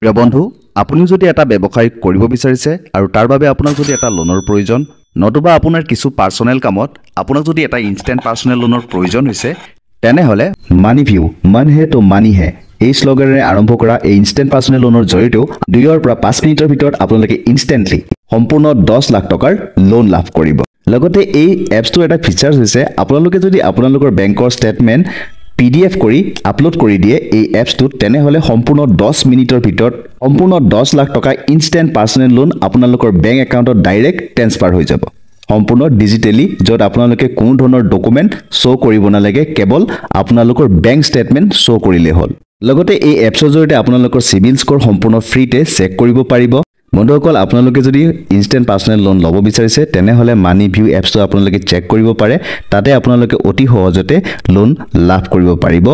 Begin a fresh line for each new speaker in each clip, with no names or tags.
প্ৰিয় বন্ধু আপুনি যদি এটা ব্যৱসায় কৰিব বিচাৰিছে আৰু তাৰ বাবে আপোনাক যদি এটা লোনৰ প্ৰয়োজন নতুবা আপোনাৰ কিছু পাৰ্সোনেল কামত আপোনাক যদি এটা ইনষ্টেন্ট পাৰ্সোনেল লোনৰ প্ৰয়োজন হৈছে তেনেহলে মানি ভিউ মন হে তো মানি হে এই স্লোগানেৰে আৰম্ভ কৰা এই ইনষ্টেন্ট পাৰ্সোনেল লোনৰ জৰিয়তে 2 পৰা 5 মিনিটৰ ভিতৰত আপোনালোকে ইনষ্টেন্টলি সম্পূৰ্ণ 10 লাখ টকাৰ লোন লাভ কৰিব লগতে এই এপছটো এটা ফিচাৰছ হৈছে আপোনালোকে যদি আপোনালোকৰ বেংকৰ ষ্টেটমেন্ট PDF কৰি আপলোড কৰি দিয়ে এই এপছটো তেনেহলে সম্পূৰ্ণ 10 মিনিটৰ ভিতৰত সম্পূৰ্ণ 10 লাখ টকা ইনষ্টেন্ট পাৰ্সোনেল লোন আপোনালোকৰ বেংক একাউণ্টত ডাইৰেক্ট ট্ৰান্সফাৰ হৈ যাব সম্পূৰ্ণ ডিজিটালি যত আপোনালোকে কোনো ধৰণৰ ডকুমেন্ট শো কৰিব নালাগে কেৱল আপোনালোকৰ বেংক ষ্টেটমেন্ট শো কৰিলে হ'ল লগতে এই এপছৰ জৰিয়তে আপোনালোকৰ সিবিল স্কোৰ সম্পূৰ্ণ ফ্ৰীতে চেক কৰিব পাৰিব বন্ধুসকল আপোনালোকে যদি ইনষ্টেন্ট পাৰ্সোনেল লোন ল'ব বিচাৰিছে তেনেহলে মানি ভিউ এপছটো আপোনালোকে চেক কৰিব পাৰে তাতে আপোনালোকে অতি সহজতে লোন লাভ কৰিব পাৰিব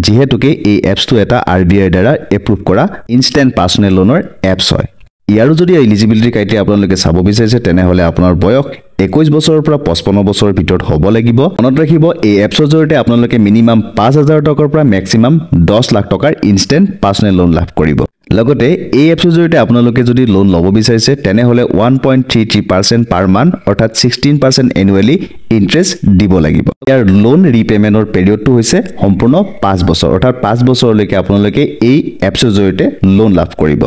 যেহেতুকে এই এপছটো এটা RBI দ্বাৰা এপ্ৰুভ কৰা ইনষ্টেন্ট পাৰ্সোনেল লোনৰ এপছ হয় ইয়াৰো যদি এলিজিবিলিটি ক্ৰাইটেৰিয়া আপোনালোকে চাব বিচাৰিছে তেনেহলে আপোনাৰ বয়স 21 বছৰৰ পৰা 55 বছৰৰ ভিতৰত হ'ব লাগিব মনত ৰাখিব এই এপছৰ জৰিয়তে আপোনালোকে মিনিমাম 5000 টকাৰ পৰা ম্যাক্সিমাম 10 লাখ টকাৰ ইনষ্টেন্ট পাৰ্সোনেল লোন লাভ কৰিব লগতে এই এপছৰ জৰিয়তে আপোনালোকে যদি লোন ল'ব বিচাৰিছে তেনেহলে 1.33% পাৰ মান্থ অৰ্থাৎ 16% এনুৱেলি ইন্টাৰেষ্ট দিব লাগিব ইয়াৰ লোন ৰিপেমেন্টৰ পিৰিয়ডটো হৈছে সম্পূৰ্ণ 5 বছৰ অৰ্থাৎ 5 বছৰলৈকে আপোনালোকে এই এপছৰ জৰিয়তে লোন লাভ কৰিব